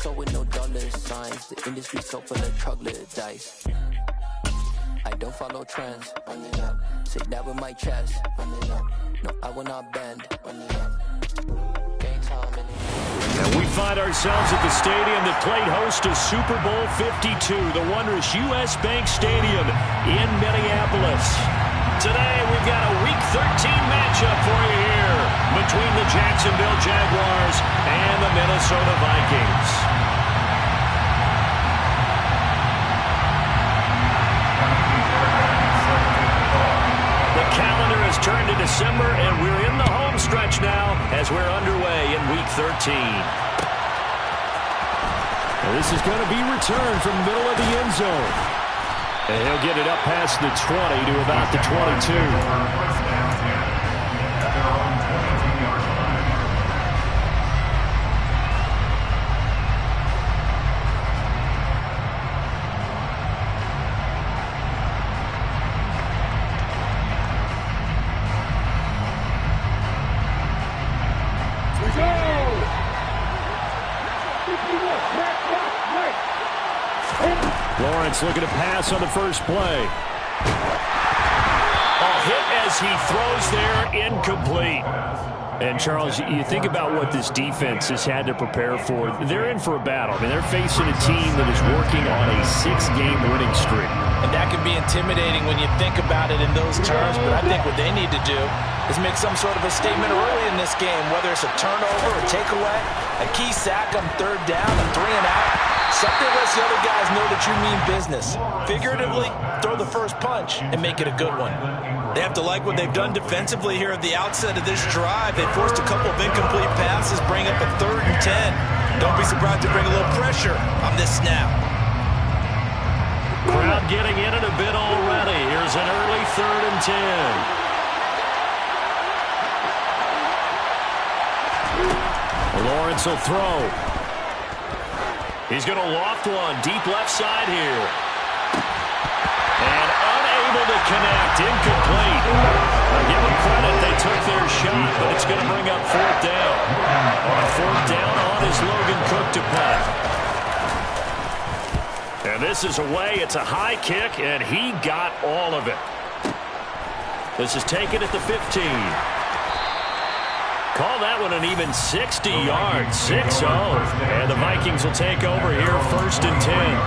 so with no dollar signs. The industry so full of troglodytes. I don't follow trends. Run it up. Say that with my chest. Run it up. No, I will not bend. Run it up. Game time in it. And we find ourselves at the stadium that played host to Super Bowl 52, the wondrous U.S. Bank Stadium in Minneapolis. Today we've got a Week 13 matchup for you here between the Jacksonville Jaguars and the Minnesota Vikings. The calendar has turned to December, and we're in the home stretch now as we're underway in Week 13. Now this is going to be returned from the middle of the end zone. And he'll get it up past the 20 to about the 22. Lawrence looking to pass on the first play. A hit as he throws there, incomplete. And, Charles, you think about what this defense has had to prepare for. They're in for a battle. I mean, they're facing a team that is working on a 6-game winning streak. And that can be intimidating when you think about it in those terms, but I think what they need to do is make some sort of a statement early in this game, whether it's a turnover, a takeaway, a key sack on third down, a 3-and-out. Something lets the other guys know that you mean business. Figuratively, throw the first punch and make it a good one. They have to like what they've done defensively here at the outset of this drive. They forced a couple of incomplete passes, bring up a 3rd and 10. Don't be surprised to bring a little pressure on this snap. Crowd getting in it a bit already. Here's an early 3rd and 10. Lawrence will throw. He's going to loft one deep left side here. And unable to connect, incomplete. Now give them credit, they took their shot, but it's going to bring up 4th down. On 4th down, on is Logan Cook to punt. And this is away. It's a high kick, and he got all of it. This is taken at the 15. Call that one an even 60 yards, 6-0. And the Vikings will take over here, 1st and 10.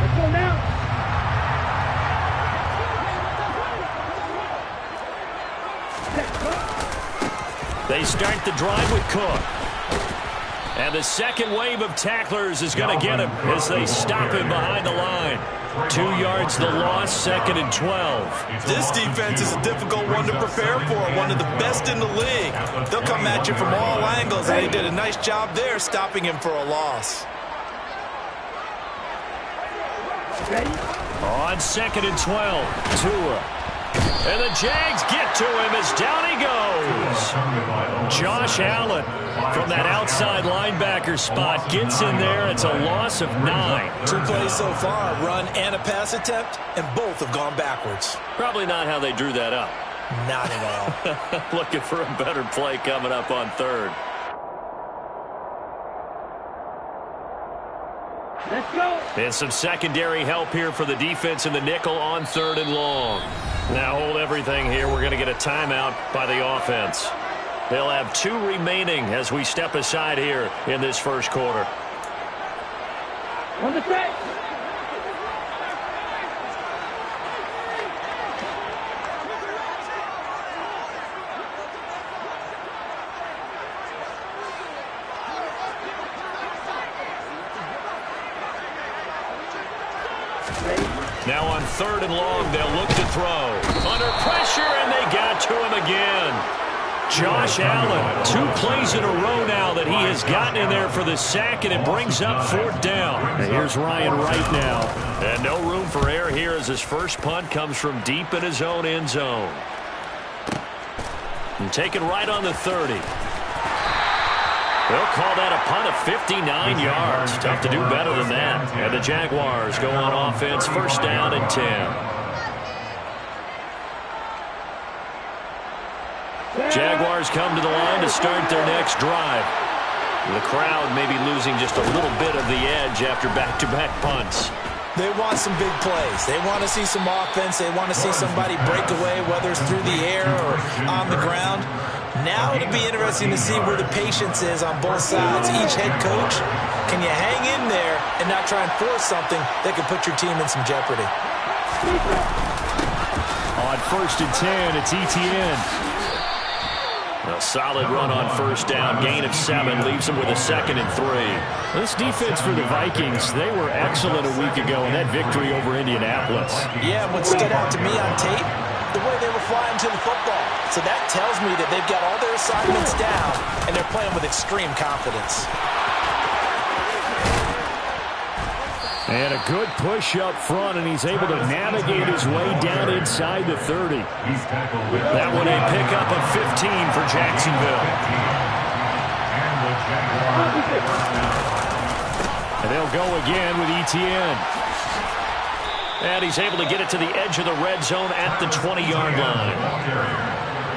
Let's go now. They start the drive with Cook. And the second wave of tacklers is going to get him as they stop him behind the line. 2 yards the loss, 2nd and 12. This defense is a difficult one to prepare for, one of the best in the league. They'll come at you from all angles, and they did a nice job there stopping him for a loss. On 2nd and 12, Tua. And the Jags get to him as down he goes. Josh Allen from that outside linebacker spot gets in there. It's a loss of 9. 2 plays so far, a run and a pass attempt, and both have gone backwards. Probably not how they drew that up. Not at all. Looking for a better play coming up on 3rd. Let's go. And some secondary help here for the defense in the nickel on 3rd and long. Now hold everything here. We're going to get a timeout by the offense. They'll have 2 remaining as we step aside here in this first quarter. On the set. Now on 3rd and long, they'll look to throw. Under pressure, and they got to him again. Josh Allen, 2 plays in a row now that he has gotten in there for the sack, and it brings up 4th down. And here's Ryan Wright now. And no room for error here as his first punt comes from deep in his own end zone. And taken right on the 30. They'll call that a punt of 59 yards. Tough to do better than that. And the Jaguars go on offense, 1st down and 10. Jaguars come to the line to start their next drive. The crowd may be losing just a little bit of the edge after back-to-back punts. They want some big plays. They want to see some offense. They want to see somebody break away, whether it's through the air or on the ground. Now it'll be interesting to see where the patience is on both sides. Each head coach, can you hang in there and not try and force something that could put your team in some jeopardy? On 1st and 10, it's Etienne. A solid run on first down. Gain of 7 leaves him with a 2nd and 3. This defense for the Vikings, they were excellent a week ago in that victory over Indianapolis. Yeah, what stood out to me on tape, the way they were flying to the football. So that tells me that they've got all their assignments down, and they're playing with extreme confidence. And a good push up front, and he's able to navigate his way down inside the 30. That one a pickup of 15 for Jacksonville. And they'll go again with Etienne. And he's able to get it to the edge of the red zone at the 20-yard line.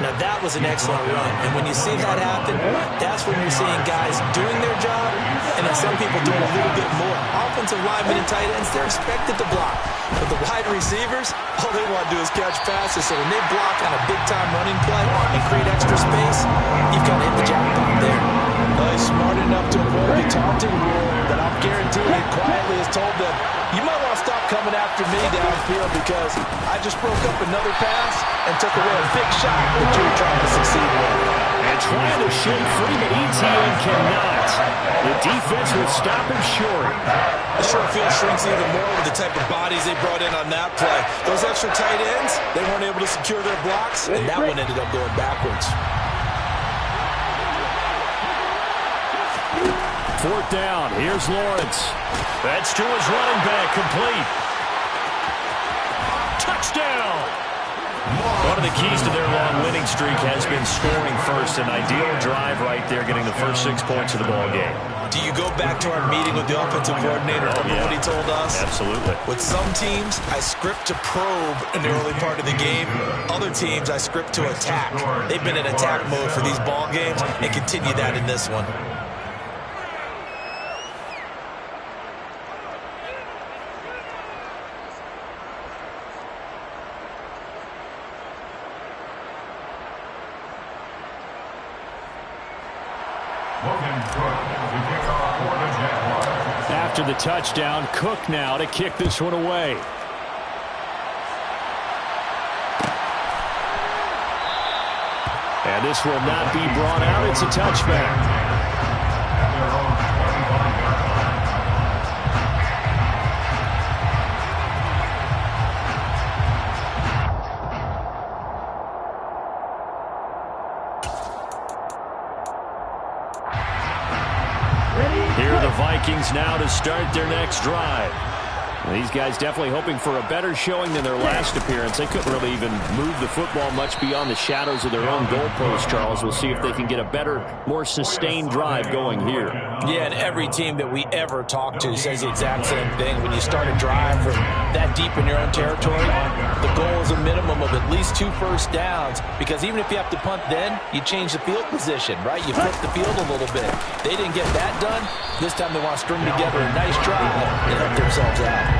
Now, that was an excellent run. And when you see that happen, that's when you're seeing guys doing their job and then some people doing a little bit more. Offensive linemen and tight ends, they're expected to block. But the wide receivers, all they want to do is catch passes. So when they block on a big-time running play and create extra space, you've got to hit the jackpot there. He's smart enough to avoid the taunting rule that I'm guaranteeing quietly has told them, you might want to stop coming after me downfield because I just broke up another pass and took away a big shot that you were trying to succeed with. And trying to shake free, but Etienne cannot. The defense would stop him short. The short field shrinks even more with the type of bodies they brought in on that play. Those extra tight ends, they weren't able to secure their blocks, and that one ended up going backwards. 4th down. Here's Lawrence. That's to his running back, complete. Touchdown! One of the keys to their long winning streak has been scoring first. An ideal drive right there, getting the first 6 points of the ball game. Do you go back to our meeting with the offensive coordinator? Remember what he told us? Absolutely. With some teams, I script to probe in the early part of the game. Other teams, I script to attack. They've been in attack mode for these ball games and continue that in this one. After the touchdown, Cook now to kick this one away. And this will not be brought out. It's a touchback. Here are the Vikings now to start their next drive. These guys definitely hoping for a better showing than their last appearance. They couldn't really even move the football much beyond the shadows of their own goalpost, Charles. We'll see if they can get a better, more sustained drive going here. Yeah, and every team that we ever talk to says the exact same thing. When you start a drive from that deep in your own territory, the goal is a minimum of at least 2 first downs, because even if you have to punt then, you change the field position, right? You flip the field a little bit. They didn't get that done. This time they want to string together a nice drive and help themselves out.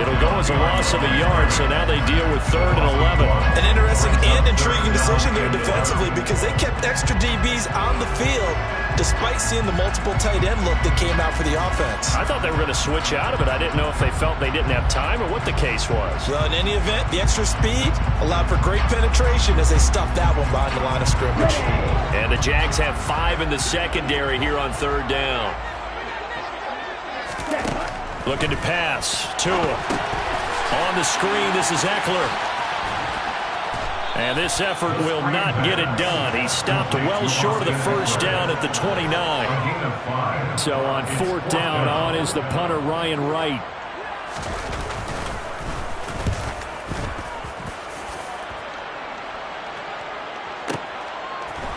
It'll go as a loss of a yard, so now they deal with 3rd and 11. An interesting and intriguing decision there defensively, because they kept extra DBs on the field despite seeing the multiple tight end look that came out for the offense. I thought they were going to switch out of it. I didn't know if they felt they didn't have time or what the case was. Well, in any event, the extra speed allowed for great penetration as they stuffed that one behind the line of scrimmage. And the Jags have 5 in the secondary here on 3rd down. Looking to pass. Tua. On the screen, this is Eckler. And this effort will not get it done. He stopped well short of the first down at the 29. So on 4th down, on is the punter, Ryan Wright.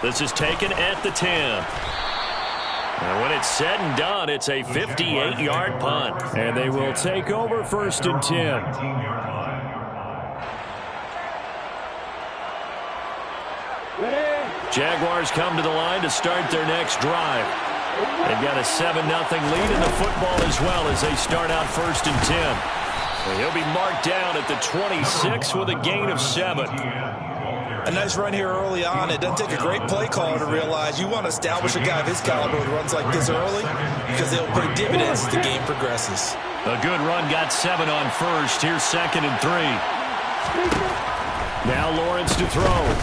This is taken at the 10. And when it's said and done, it's a 58-yard punt. And they will take over 1st and 10. Ready? Jaguars come to the line to start their next drive. They've got a 7-0 lead in the football as well as they start out 1st and 10. And he'll be marked down at the 26 with a gain of 7. A nice run here early on. It doesn't take a great play caller to realize you want to establish a guy of his caliber who runs like this early because they'll pay dividends as the game progresses. A good run, got 7 on 1st. Here's 2nd and 3. Now Lawrence to throw.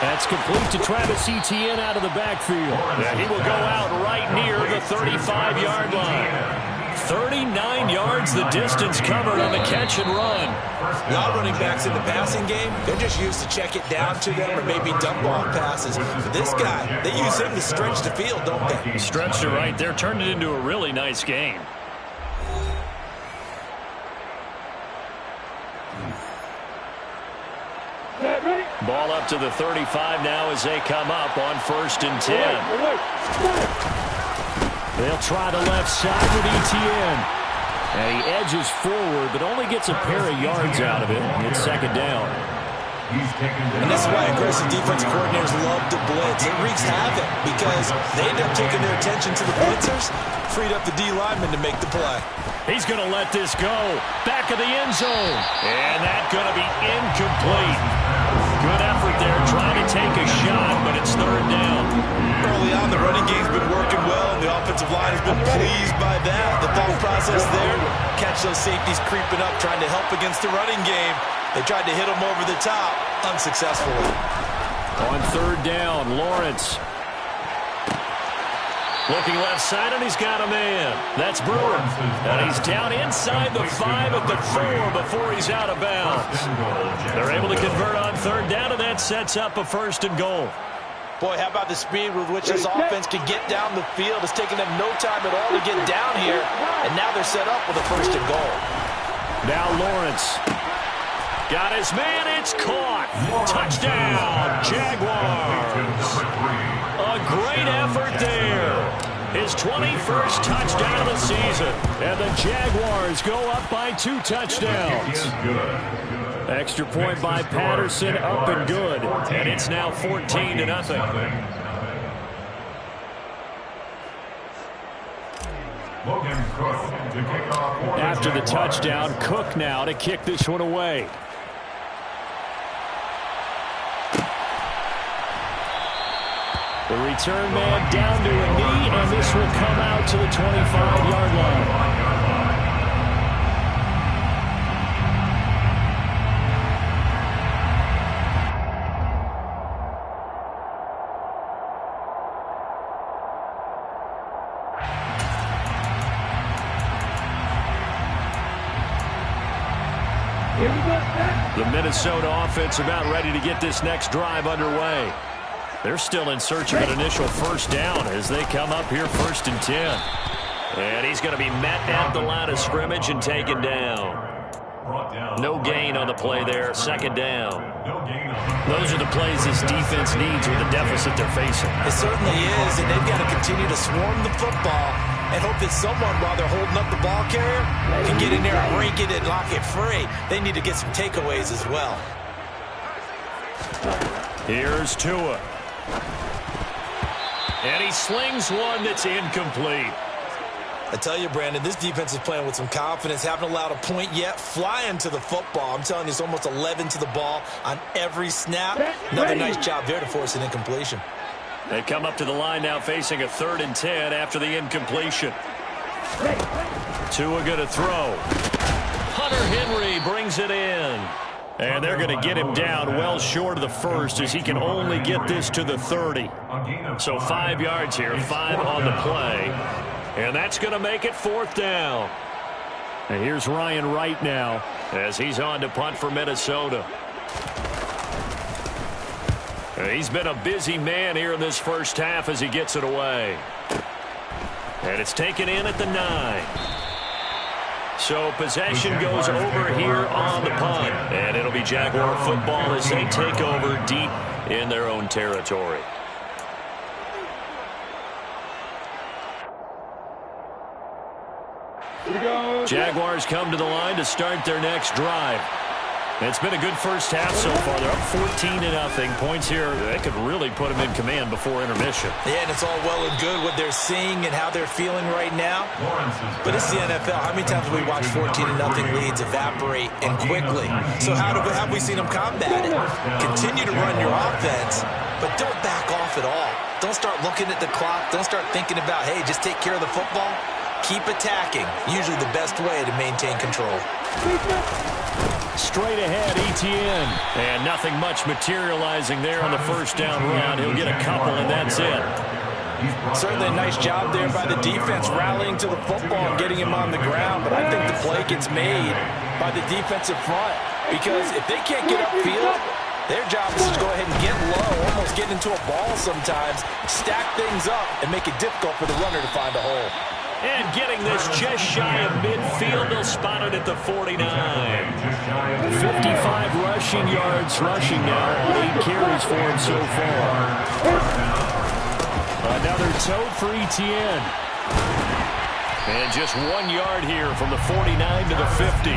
That's complete to Travis Etienne out of the backfield. And he will go out right near the 35-yard line. 39 yards the distance covered on the catch and run. A lot of running backs in the passing game, they're just used to check it down to them or maybe dump off passes. But this guy, they use him to stretch the field, don't they? Stretched it right there, turned it into a really nice game. Ball up to the 35 now as they come up on 1st and 10. They'll try the left side with Etienne. And he edges forward, but only gets a pair of yards out of it. It's 2nd down. And this is why aggressive defense coordinators love to blitz. It wreaks havoc because they end up taking their attention to the blitzers, freed up the D lineman to make the play. He's going to let this go. Back of the end zone. And that's going to be incomplete. Good effort there, trying to take a shot, but it's 3rd down. Early on, the running game's been working well, and the offensive line has been pleased by that. The thought process there, catch those safeties creeping up, trying to help against the running game. They tried to hit them over the top, unsuccessfully. On 3rd down, Lawrence. Looking left side, and he's got a man. That's Brewer. And he's down inside the 5 at the 4 before he's out of bounds. They're able to convert on 3rd down, and that sets up a 1st and goal. Boy, how about the speed with which this offense can get down the field? It's taken them no time at all to get down here, and now they're set up with a 1st and goal. Now Lawrence. Got his man, it's caught. Touchdown, Jaguars. A great effort there. His 21st touchdown of the season. And the Jaguars go up by 2 touchdowns. Extra point by Patterson, up and good. And it's now 14-0. After the touchdown, Cook now to kick this one away. The return man down to a knee, and this will come out to the 25-yard line. The Minnesota offense about ready to get this next drive underway. They're still in search of an initial 1st down as they come up here 1st and 10. And he's going to be met at the line of scrimmage and taken down. No gain on the play there, 2nd down. Those are the plays this defense needs with the deficit they're facing. It certainly is, and they've got to continue to swarm the football and hope that someone, while they're holding up the ball carrier, can get in there and break it and lock it free. They need to get some takeaways as well. Here's Tua. And he slings one that's incomplete. I tell you, Brandon, this defense is playing with some confidence. Haven't allowed a point yet. Flying to the football. I'm telling you, it's almost 11 to the ball on every snap. Another nice job there to force an incompletion. They come up to the line now facing a 3rd and 10 after the incompletion. Tua going to throw. Hunter Henry brings it in. And they're going to get him down well short of the 1st as he can only get this to the 30. So 5 yards here, 5 on the play. And that's going to make it 4th down. And here's Ryan Wright now as he's on to punt for Minnesota. He's been a busy man here in this 1st half as he gets it away. And it's taken in at the 9. So possession goes over here on the punt. And it'll be Jaguar football as they take over deep in their own territory. Jaguars come to the line to start their next drive. It's been a good first half so far. They're up 14-0. Points here, they could really put them in command before intermission. Yeah, and it's all well and good what they're seeing and how they're feeling right now. But it's the NFL. How many times have we watched 14-0 leads evaporate and quickly? So how have we seen them combat it? Continue to run your offense, but don't back off at all. Don't start looking at the clock. Don't start thinking about, hey, just take care of the football. Keep attacking. Usually the best way to maintain control. Straight ahead, Etienne. And nothing much materializing there on the first down run. He'll get a couple, and that's it. Certainly a nice job there by the defense rallying to the football and getting him on the ground. But I think the play gets made by the defensive front. Because if they can't get upfield, their job is to go ahead and get low, almost get into a ball sometimes, stack things up, and make it difficult for the runner to find a hole. And getting this just shy of midfield, they'll spot it at the 49. 55 rushing yards rushing now on 8 carries for him so far. Another toe for Etienne. And just 1 yard here from the 49 to the 50.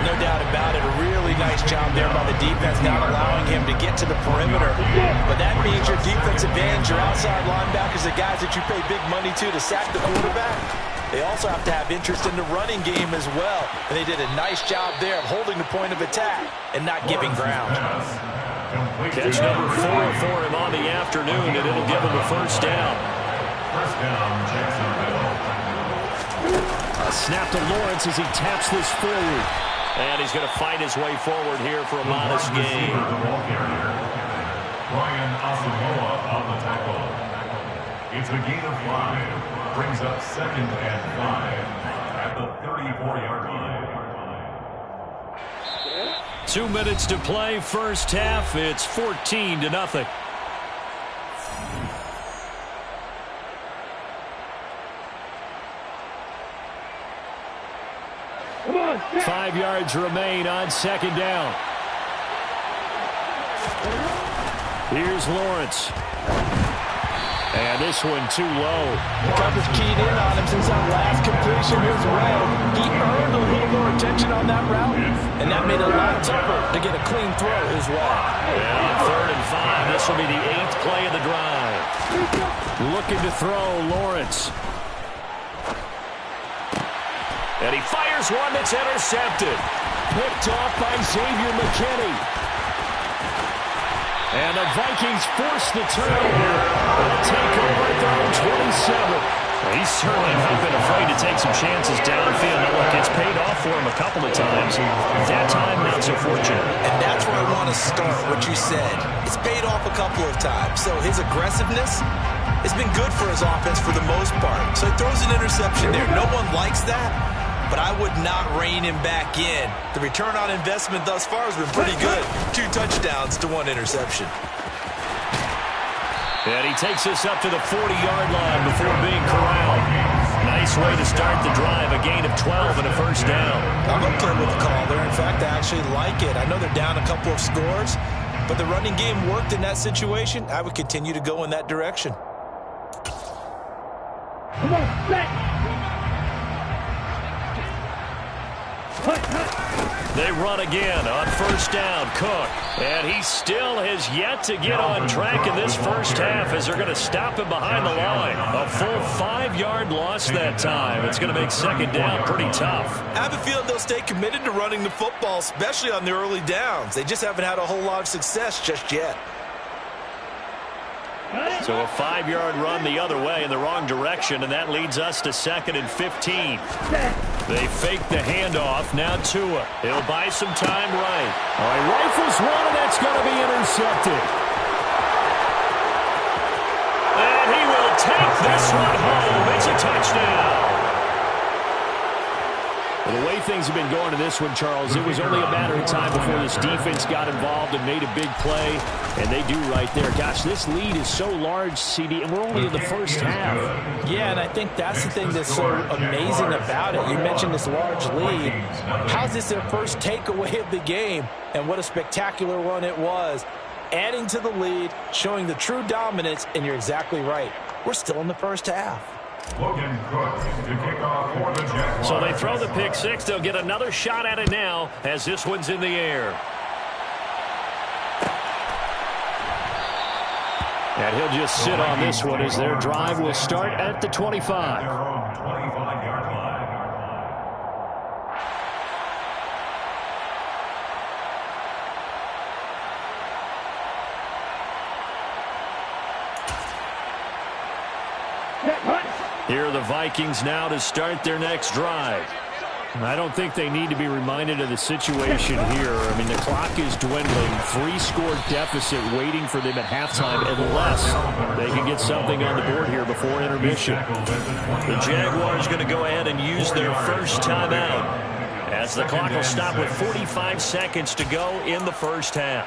No doubt about it. A really nice job there by the defense, not allowing him to get to the perimeter. But that means your defensive ends, your outside linebackers, the guys that you pay big money to sack the quarterback, they also have to have interest in the running game as well. And they did a nice job there of holding the point of attack and not giving ground. Catch number 4 for him on the afternoon, and it'll give him a first down. First down, Jacksonville. A snap to Lawrence as he taps this forward. And he's going to fight his way forward here for a modest gain. Brian Asamoah on the tackle. It's a gain of 5. Brings up 2nd and 5 at the 34-yard line. 2 minutes to play, first half. It's 14-0. Come on, 5 yards remain on second down. Here's Lawrence. And this one too low. Coverage keyed in on him since that last completion his way. He earned a little more attention on that route, and that made it a lot tougher to get a clean throw his way. And on 3rd and 5, this will be the 8th play of the drive. Looking to throw, Lawrence. And he fires one that's intercepted. Picked off by Xavier McKinney. And the Vikings force the turnover. They'll take over at their own 27. He's certainly not been afraid to take some chances downfield. Now, look, it's paid off for him a couple of times. That time, not so fortunate. And that's where I want to start, what you said. It's paid off a couple of times. So his aggressiveness has been good for his offense for the most part. So he throws an interception there. No one likes that, but I would not rein him back in. The return on investment thus far has been pretty good. 2 touchdowns to 1 interception. And he takes us up to the 40-yard line before being corralled. Nice way to start the drive, a gain of 12 and a first down. I'm okay with the call there. In fact, I actually like it. I know they're down a couple of scores, but the running game worked in that situation. I would continue to go in that direction. Come on, set. They run again on first down. Cook. And he still has yet to get on track in this first half as they're going to stop him behind the line. A full 5-yard loss that time. It's going to make second down pretty tough. I have a feeling they'll stay committed to running the football, especially on the early downs. They just haven't had a whole lot of success just yet. So a 5-yard run the other way in the wrong direction, and that leads us to 2nd and 15. They fake the handoff. Now Tua. He'll buy some time right. All right, rifles one, and that's going to be intercepted. And he will take this one home. It's a touchdown. Well, the way things have been going to this one, Charles, it was only a matter of time before this defense got involved and made a big play, and they do right there. Gosh, this lead is so large, CD, and we're only in the first half. Yeah, and I think that's the thing that's so amazing about it. You mentioned this large lead. How's this their first takeaway of the game? And what a spectacular one it was. Adding to the lead, showing the true dominance, and you're exactly right. We're still in the first half. Logan Cook to kick off for the Jaguars. So they throw the pick six. They'll get another shot at it now as this one's in the air. And he'll just sit on this one as their drive will start at the 25. Their own 25-yard line. Here are the Vikings now to start their next drive. I don't think they need to be reminded of the situation here. I mean, the clock is dwindling. 3-score deficit waiting for them at halftime unless they can get something on the board here before intermission. The Jaguars are going to go ahead and use their first timeout as the clock will stop with 45 seconds to go in the first half.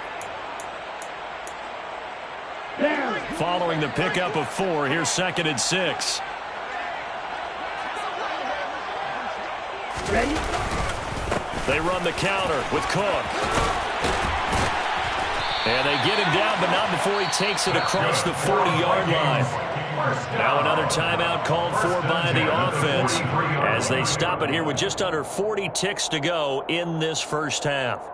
Following the pickup of 4, here's 2nd and 6. Ready? They run the counter with Cook. And they get him down, but not before he takes it across the 40-yard line. Now another timeout called for by the offense as they stop it here with just under 40 ticks to go in this first half.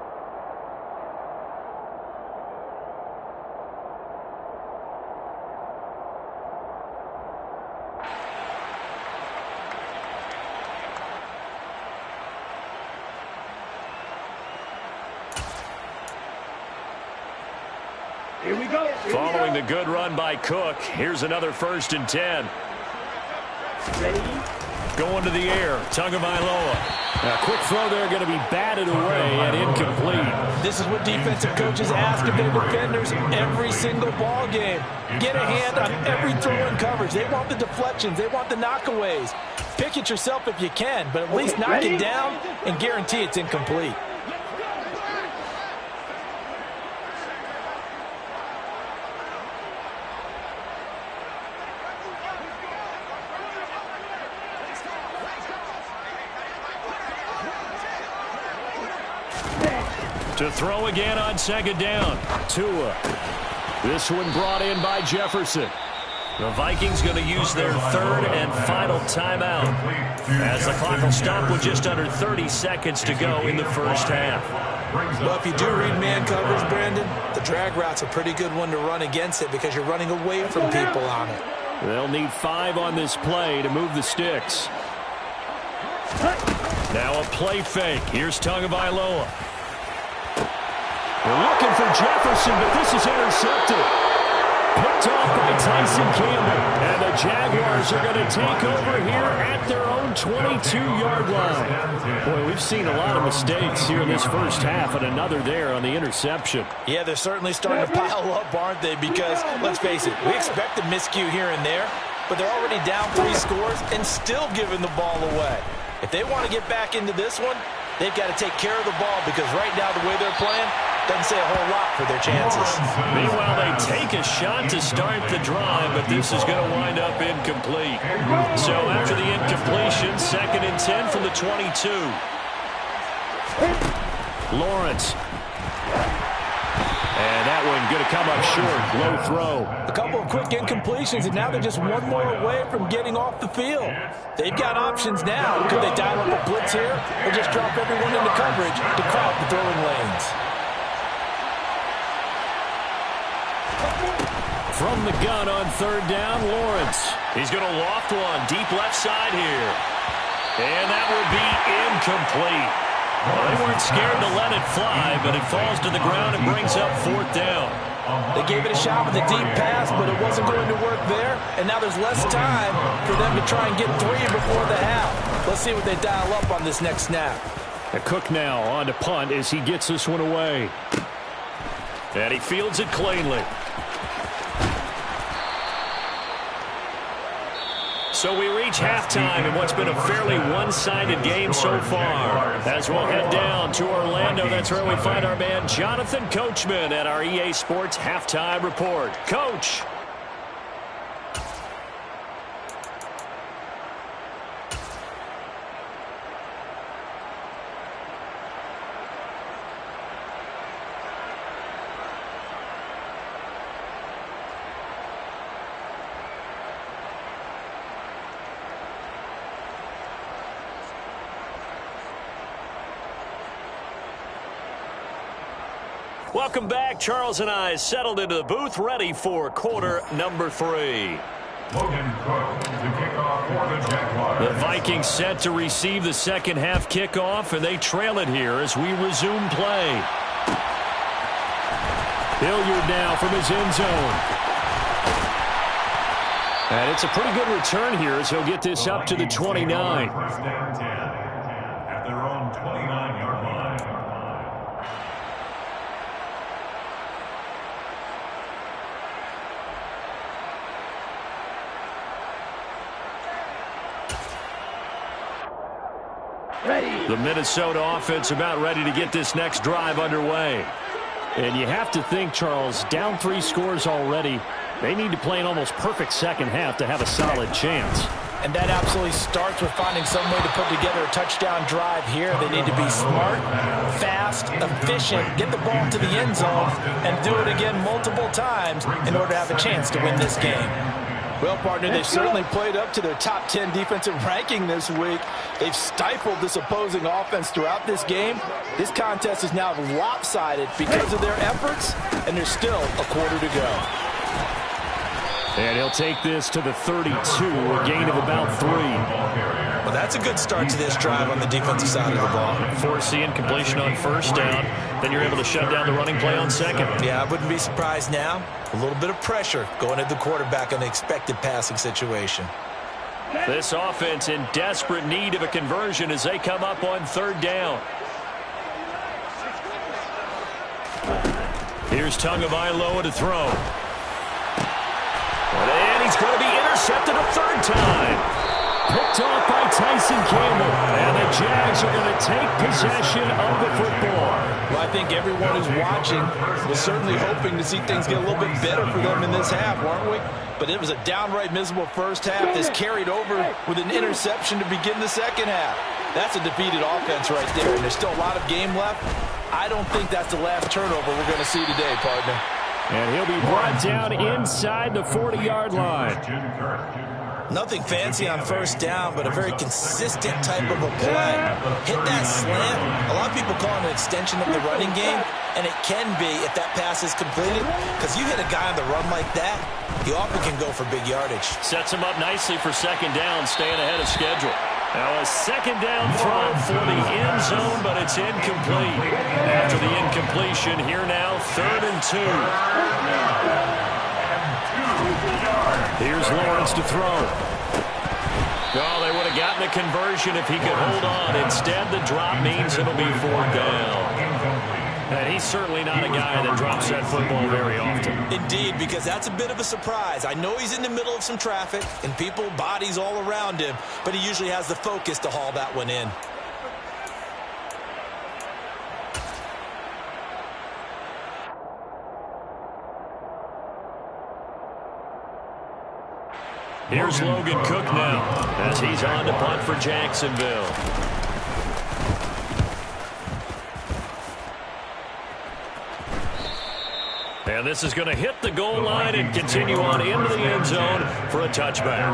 Here we go. Following the good run by Cook, here's another 1st and 10. Ready? Going to the air, Tagovailoa. A quick throw there going to be batted away and incomplete. This is what defensive coaches ask of their defenders every single ball game. Get a hand on every throw in coverage. They want the deflections. They want the knockaways. Pick it yourself if you can, but at least knock it down and guarantee it's incomplete. To throw again on 2nd down. Tua. This one brought in by Jefferson. The Vikings going to use their 3rd and final timeout as the clock will stop with just under 30 seconds to go in the first half. Well, if you do read man coverage, Brandon, the drag route's a pretty good one to run against it because you're running away from people on it. They'll need 5 on this play to move the sticks. Now a play fake. Here's Tagovailoa. They're looking for Jefferson, but this is intercepted. Picked off by Tyson Campbell. And the Jaguars are going to take over here at their own 22-yard line. Boy, we've seen a lot of mistakes here in this first half, and another there on the interception. Yeah, they're certainly starting to pile up, aren't they? Because, let's face it, we expect a miscue here and there, but they're already down 3 scores and still giving the ball away. If they want to get back into this one, they've got to take care of the ball because right now the way they're playing doesn't say a whole lot for their chances. Meanwhile, they take a shot to start the drive, but this is going to wind up incomplete. So after the incompletion, 2nd and 10 from the 22. Lawrence. And that one going to come up short. Low throw. A couple of quick incompletions, and now they're just one more away from getting off the field. They've got options now. Could they dial up a blitz here or just drop everyone into coverage to crowd the throwing lanes? From the gun on 3rd down, Lawrence. He's going to loft one deep left side here. And that will be incomplete. Well, they weren't scared to let it fly, but it falls to the ground and brings up 4th down. They gave it a shot with a deep pass, but it wasn't going to work there. And now there's less time for them to try and get 3 before the half. Let's see what they dial up on this next snap. A Cook now on to punt as he gets this one away. And he fields it cleanly. So we reach halftime in what's been a fairly one-sided game so far. As we'll head down to Orlando, that's where we find our man Jonathan Coachman at our EA Sports Halftime Report. Coach. Welcome back. Charles and I settled into the booth, ready for quarter number 3. Logan Cook to kick off for the Jaguars. The Vikings set to receive the second half kickoff, and they trail it here as we resume play. Hilliard now from his end zone. And it's a pretty good return here as he'll get this up to the 29. First down 10 at their own 29-yard line. The Minnesota offense about ready to get this next drive underway. And you have to think, Charles, down 3 scores already. They need to play an almost perfect second half to have a solid chance. And that absolutely starts with finding some way to put together a touchdown drive here. They need to be smart, fast, efficient, get the ball to the end zone, and do it again multiple times in order to have a chance to win this game. Well, partner, they've certainly played up to their top 10 defensive ranking this week. They've stifled this opposing offense throughout this game. This contest is now lopsided because of their efforts, and there's still a quarter to go. And he'll take this to the 32, a gain of about 3. Well, that's a good start to this drive on the defensive side of the ball. Force the incompletion on first down. Then you're able to shut down the running play on second. Yeah, I wouldn't be surprised now. A little bit of pressure going at the quarterback in the expected passing situation. This offense in desperate need of a conversion as they come up on third down. Here's Tagovailoa to throw. And he's going to be intercepted a third time. Picked off by Tyson Campbell. And the Jags are going to take possession of the football. Well, I think everyone who's watching was certainly hoping to see things get a little bit better for them in this half, weren't we? But it was a downright miserable first half that's carried over with an interception to begin the second half. That's a defeated offense right there, and there's still a lot of game left. I don't think that's the last turnover we're going to see today, partner. And he'll be brought down inside the 40-yard line. Nothing fancy on first down, but a very consistent type of a play. Hit that slant. A lot of people call it an extension of the running game, and it can be if that pass is completed, because you hit a guy on the run like that, he often can go for big yardage. Sets him up nicely for second down, staying ahead of schedule. Now a second down throw for the end zone, but it's incomplete. After the incompletion, here now, 3rd and 2. Here's Lawrence to throw. Oh, they would have gotten a conversion if he could hold on. Instead, the drop means it'll be 4th down. And he's certainly not a guy that drops that football very often. Indeed, because that's a bit of a surprise. I know he's in the middle of some traffic and people, bodies all around him, but he usually has the focus to haul that one in. Here's Logan Cook now as he's on to punt for Jacksonville. And this is going to hit the goal line and continue on into the end zone for a touchback.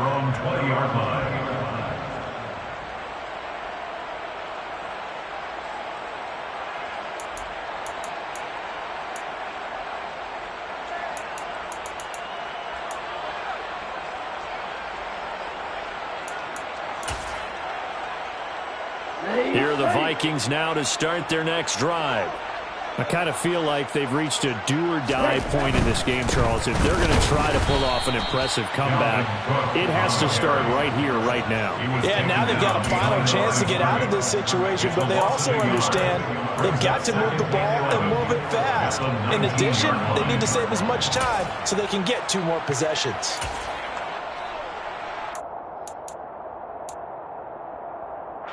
Here are the Vikings now to start their next drive. I kind of feel like they've reached a do-or-die point in this game, Charles. If they're going to try to pull off an impressive comeback, it has to start right here, right now. Yeah, now they've got a final chance to get out of this situation, but they also understand they've got to move the ball and move it fast. In addition, they need to save as much time so they can get 2 more possessions.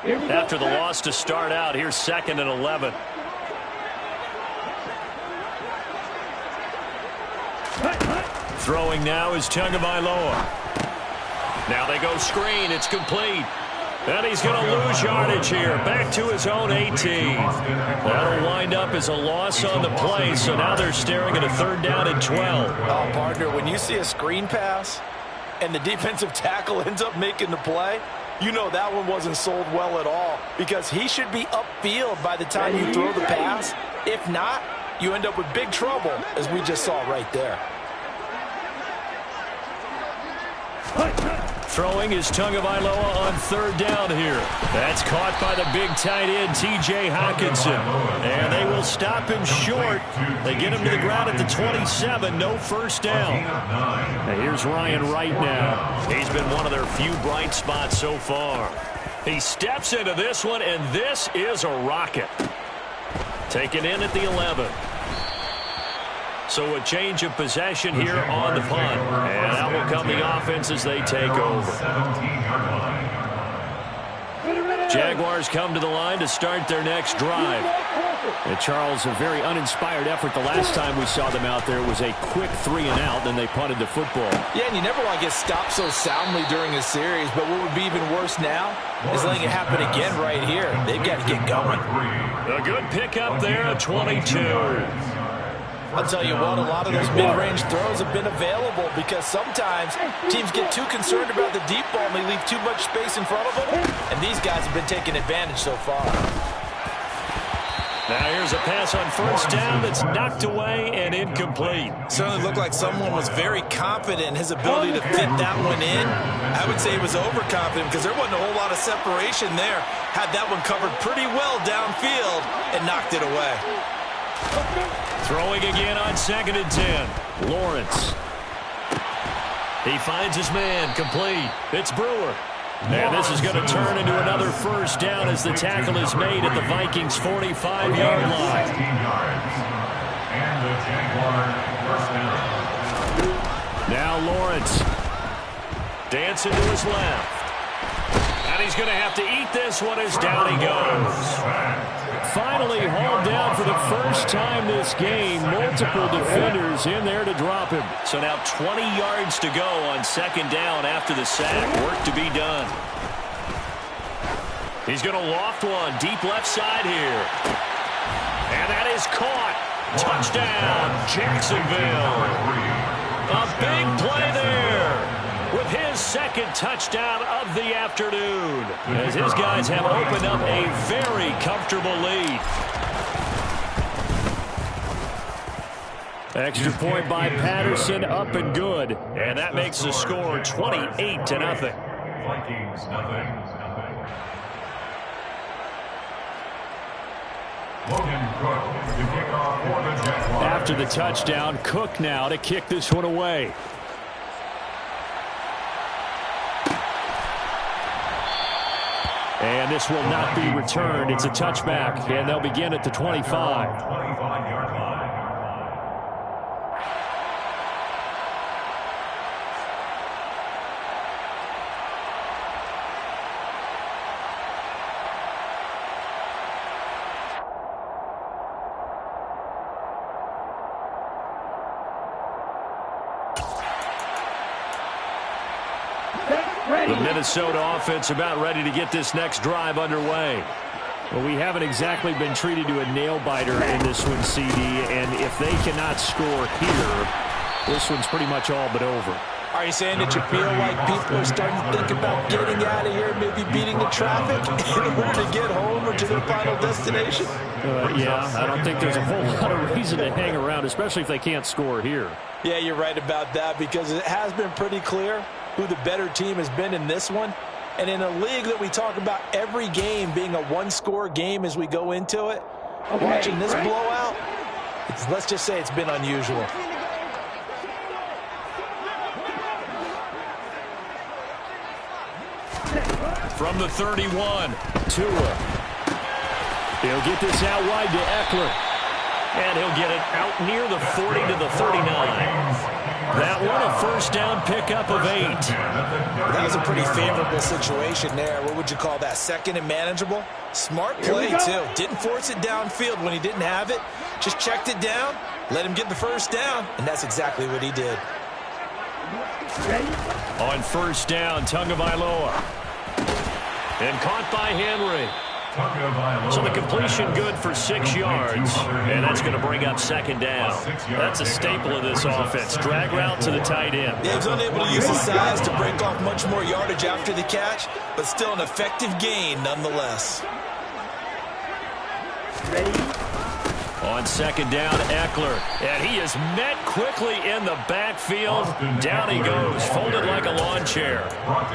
After the loss to start out, here's 2nd and 11. Throwing now is Tagovailoa. Now they go screen. It's complete. And he's going to lose yardage here. Back to his own 18. That'll wind up as a loss on the play. So now they're staring at a 3rd down and 12. Oh, partner, when you see a screen pass and the defensive tackle ends up making the play, you know that one wasn't sold well at all, because he should be upfield by the time you throw the pass. If not, you end up with big trouble, as we just saw right there. Throwing is Tagovailoa on third down here. That's caught by the big tight end, T.J. Hockenson. And they will stop him short. They get him to the ground at the 27. No first down. Now here's Ryan Wright now. He's been one of their few bright spots so far. He steps into this one, and this is a rocket. Taken in at the 11. So a change of possession here on the punt. And that will come the offense as they take over. Jaguars come to the line to start their next drive. And Charles, a very uninspired effort. The last time we saw them out there was a quick 3-and-out, then they punted the football. Yeah, and you never want to get stopped so soundly during a series, but what would be even worse now is letting it happen again right here. They've got to get going. A good pickup there at 22. I'll tell you what, a lot of those mid-range throws have been available because sometimes teams get too concerned about the deep ball and they leave too much space in front of them, and these guys have been taking advantage so far. Now here's a pass on first down that's knocked away and incomplete. Certainly looked like someone was very confident in his ability to fit that one in. I would say he was overconfident because there wasn't a whole lot of separation there. Had that one covered pretty well downfield and knocked it away. Throwing again on 2nd and 10. Lawrence. He finds his man, complete. It's Brewer. And this is going to turn into another first down as the tackle is made at the Vikings' 45-yard line. And the Jaguar first down. Now Lawrence. Dancing to his left. And he's going to have to eat this one as down he goes. Finally hauled down for the first time this game. Multiple defenders in there to drop him. So now 20 yards to go on 2nd down after the sack. Work to be done. He's going to loft one deep left side here. And that is caught. Touchdown, Jacksonville. A big play there with his 2nd touchdown of the afternoon, as his guys have opened up a very comfortable lead. Extra point by Patterson, up and good. And that makes the score 28-0. Vikings nothing. Logan Cook to kick off for the Jaguars. After the touchdown, Cook now to kick this one away. And this will not be returned. It's a touchback, and they'll begin at the 25. 25-yard line. The Minnesota offense about ready to get this next drive underway. Well, we haven't exactly been treated to a nail-biter in this one, CD, and if they cannot score here, this one's pretty much all but over. Are you saying that you feel like people are starting to think about getting out of here, maybe beating the traffic in order to get home or to their final destination? Yeah, I don't think there's a whole lot of reason to hang around, especially if they can't score here. Yeah, you're right about that, because it has been pretty clear who the better team has been in this one. And in a league that we talk about every game being a one-score game as we go into it, watching this blowout, let's just say it's been unusual. From the 31, Tua. He'll get this out wide to Eckler. And he'll get it out near the 40 to the 39. That one a first down pickup of 8. That was a pretty favorable situation there. What would you call that? 2nd and manageable? Smart play, too. Didn't force it downfield when he didn't have it. Just checked it down, let him get the first down, and that's exactly what he did. On first down, Tagovailoa. And caught by Henry. So the completion good for 6 yards, and that's going to bring up 2nd down. That's a staple of this offense. Drag route to the tight end. Yeah, he was unable to use his size to break off much more yardage after the catch, but still an effective gain nonetheless. On second down, Eckler. And he is met quickly in the backfield. Down he goes, folded like a lawn chair.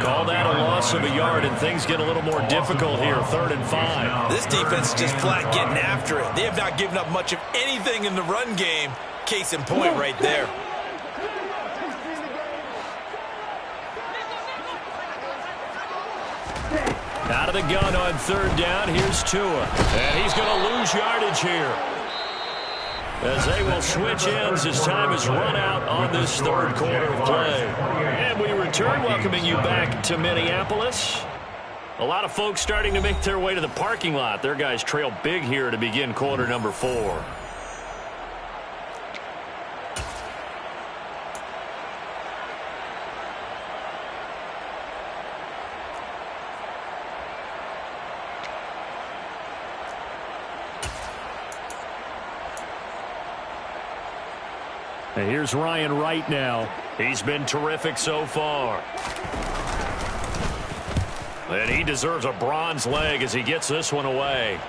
Call that a loss of a yard, and things get a little more difficult here, 3rd and 5. This defense is just flat getting after it. They have not given up much of anything in the run game. Case in point right there. Out of the gun on 3rd down, here's Tua. And he's going to lose yardage here, as they will switch ends as time is run out on this 3rd quarter of play. And we return, welcoming you back to Minneapolis. A lot of folks starting to make their way to the parking lot. Their guys trail big here to begin quarter number 4. And here's Ryan Wright now. He's been terrific so far. And he deserves a bronze leg as he gets this one away.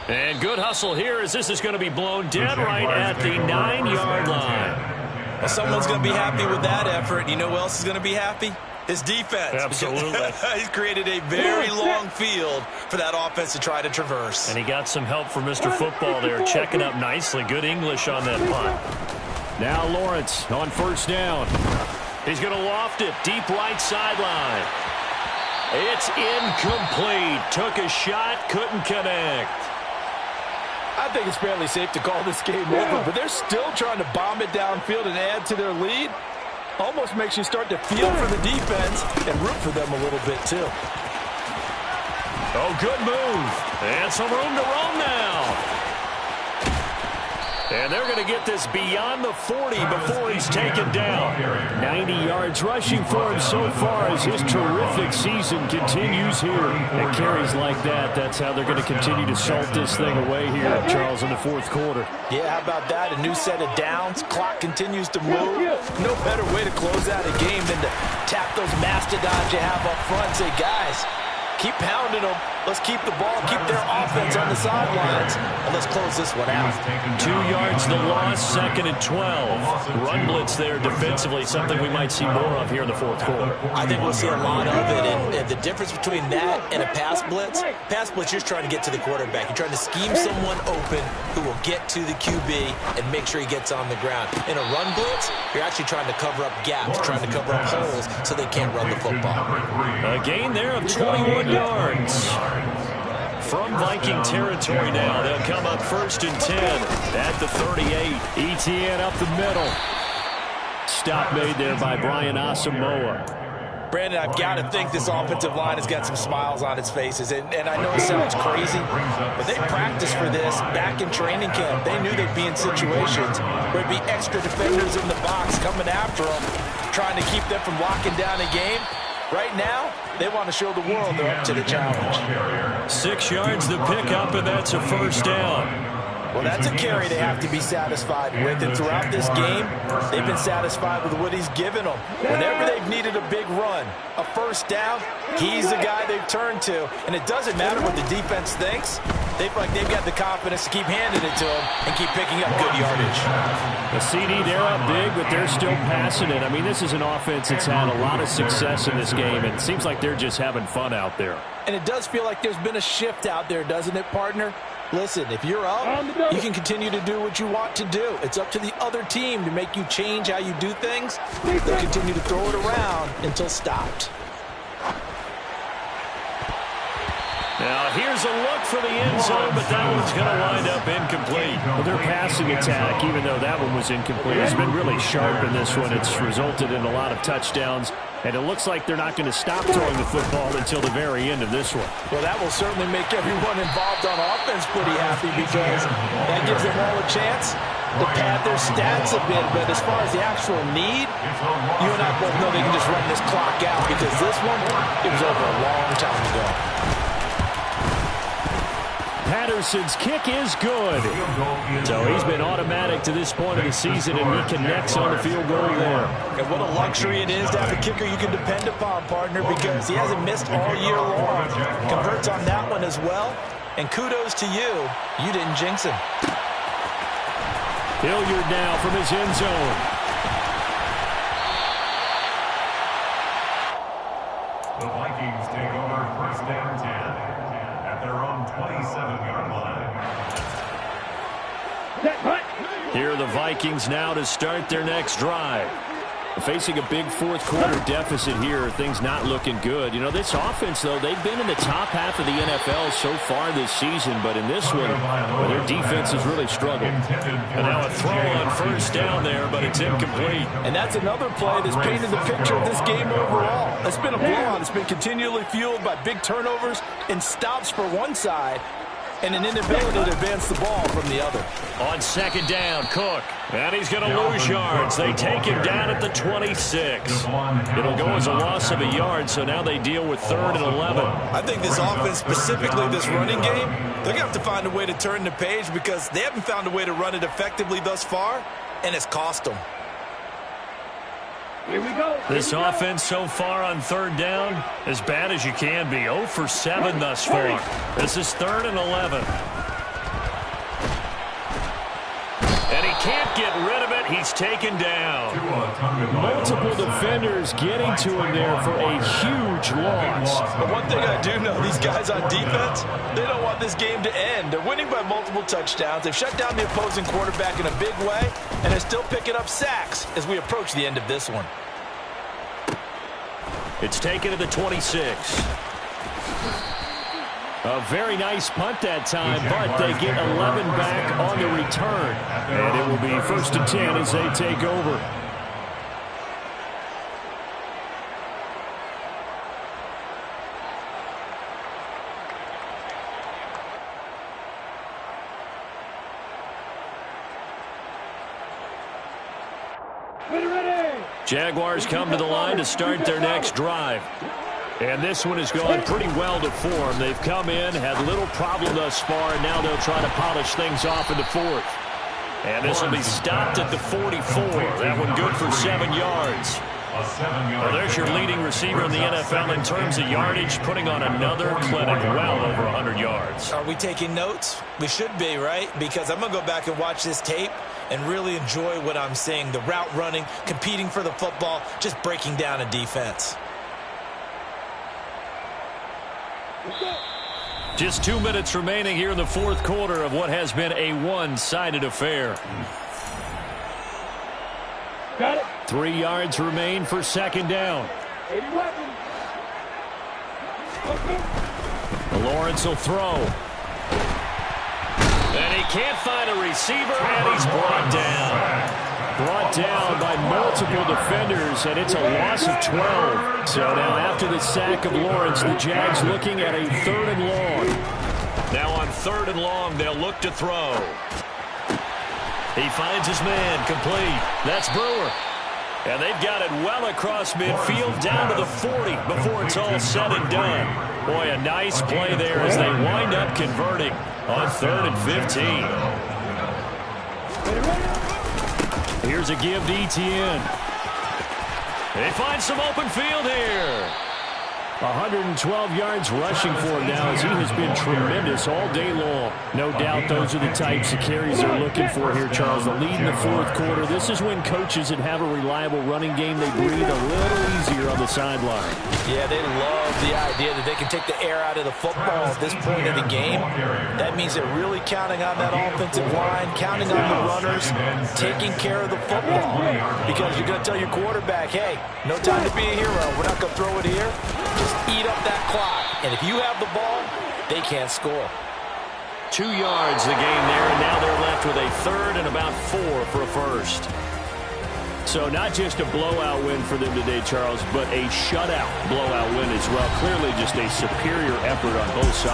And good hustle here as this is going to be blown dead right at the 9-yard line. Well, someone's going to be happy with that effort. You know who else is going to be happy? His defense. Absolutely. He's created a very long field for that offense to try to traverse. And he got some help from Mr. Football there, checking up nicely. Good English on that punt. Now Lawrence on 1st down. He's going to loft it deep right sideline. It's incomplete. Took a shot, couldn't connect. I think it's fairly safe to call this game over, but they're still trying to bomb it downfield and add to their lead. Almost makes you start to feel for the defense and root for them a little bit, too. Oh, good move. And some room to roam now. And they're going to get this beyond the 40 before he's taken down. 90 yards rushing for him so far as his terrific season continues here. And carries like that, that's how they're going to continue to salt this thing away here, Charles, in the 4th quarter. Yeah, how about that? A new set of downs. Clock continues to move. No better way to close out a game than to tap those mastodons you have up front and say, guys, keep pounding them. Let's keep the ball, keep their offense on the sidelines, and let's close this one out. 2 yards the loss, 2nd and 12. Run blitz there defensively, something we might see more of here in the 4th quarter. I think we'll see a lot of it, and the difference between that and a pass blitz, you're just trying to get to the quarterback. You're trying to scheme someone open who will get to the QB and make sure he gets on the ground. In a run blitz, you're actually trying to cover up gaps, trying to cover up holes so they can't run the football. A gain there of 21 yards. From Viking territory now, they'll come up 1st and 10 at the 38. ETN up the middle. Stop made there by Brian Asamoah. Brandon, I've got to think this offensive line has got some smiles on its faces. And I know it sounds crazy, but they practiced for this back in training camp. They knew they'd be in situations where there'd be extra defenders in the box coming after them, trying to keep them from locking down a game. Right now, they want to show the world they're up to the challenge. 6 yards the pickup, and that's a 1st down. Well, that's a carry they have to be satisfied with. And throughout this game, they've been satisfied with what he's given them. Whenever they've needed a big run, a 1st down, he's the guy they've turned to. And it doesn't matter what the defense thinks. They feel like they've got the confidence to keep handing it to him and keep picking up good yardage. The CD, they're up big, but they're still passing it. I mean, this is an offense that's had a lot of success in this game, and it seems like they're just having fun out there. And it does feel like there's been a shift out there, doesn't it, partner? Listen, if you're up, you can continue to do what you want to do. It's up to the other team to make you change how you do things. They'll continue to throw it around until stopped. Now, here's a look for the end zone, but that one's going to wind up incomplete. Well, their passing attack, even though that one was incomplete, has been really sharp in this one. It's resulted in a lot of touchdowns, and it looks like they're not going to stop throwing the football until the very end of this one. Well, that will certainly make everyone involved on offense pretty happy because that gives them all a chance to pad their stats a bit. But as far as the actual need, you and I both know they can just run this clock out because this one, it was over a long time ago. Patterson's kick is good. So he's been automatic to this point of the season, and he connects on the field goal there. And what a luxury it is to have a kicker you can depend upon, partner, because he hasn't missed all year long. Converts on that one as well. And kudos to you. You didn't jinx him. Hilliard now from his end zone. The Vikings take over first down 10 at their own 27-yard line. Here are the Vikings now to start their next drive. Facing a big fourth-quarter deficit here, things not looking good. You know, this offense, though, they've been in the top half of the NFL so far this season, but in this one, their defense has really struggled. And now a throw on first down there, but it's incomplete. And that's another play that's painted the picture of this game overall. It's been a blowout. It's been continually fueled by big turnovers and stops for one side and an inability to advance the ball from the other. On second down, Cook. And he's going to lose yards. They take him down at the 26. It'll go as a loss of a yard, so now they deal with 3rd and 11. I think this offense, specifically this running game, they're going to have to find a way to turn the page because they haven't found a way to run it effectively thus far, and it's cost them. Here we go. This offense so far on 3rd down, as bad as you can be. 0 for 7 thus far. This is 3rd and 11. And he can't get rid of it. He's taken down. Multiple defenders getting to him there for a huge loss. But one thing I do know, these guys on defense, they don't want this game to end. They're winning by multiple touchdowns. They've shut down the opposing quarterback in a big way, and they're still picking up sacks as we approach the end of this one. It's taken to the 26. A very nice punt that time, but they get 11 back on the return. And it will be 1st and 10 as they take over. Jaguars come to the line to start their next drive. And this one has gone pretty well to form. They've come in, had little problem thus far, and now they'll try to polish things off in the 4th. And this will be stopped at the 44. That one good for 7 yards. Well, there's your leading receiver in the NFL in terms of yardage, putting on another clinic well over 100 yards. Are we taking notes? We should be, right? Because I'm going to go back and watch this tape and really enjoy what I'm seeing. The route running, competing for the football, just breaking down a defense. Just 2 minutes remaining here in the 4th quarter of what has been a one-sided affair. Got it. 3 yards remain for 2nd down. 81. Lawrence will throw. And he can't find a receiver, and he's brought down. Brought down by multiple defenders, and it's a loss of 12. So now after the sack of Lawrence, the Jags looking at a 3rd and long. Now on 3rd and long, they'll look to throw. He finds his man, complete. That's Brewer. And they've got it well across midfield, down to the 40 before it's all said and done. Boy, a nice play there as they wind up converting on 3rd and 15. Here's a give to Etienne. They find some open field here. 112 yards rushing for him now as he has been tremendous all day long. No doubt those are the types of carries they're looking for here, Charles. The lead in the 4th quarter. This is when coaches that have a reliable running game, they breathe a little easier on the sideline. Yeah, they love the idea that they can take the air out of the football at this point of the game. That means they're really counting on that offensive line, counting on the runners, taking care of the football. Because you're going to tell your quarterback, hey, no time to be a hero. We're not going to throw it here. Just eat up that clock. And if you have the ball, they can't score. 2 yards the game there, and now they're left with a 3rd and about 4 for a 1st. So not just a blowout win for them today, Charles, but a shutout blowout win as well. Clearly just a superior effort on both sides.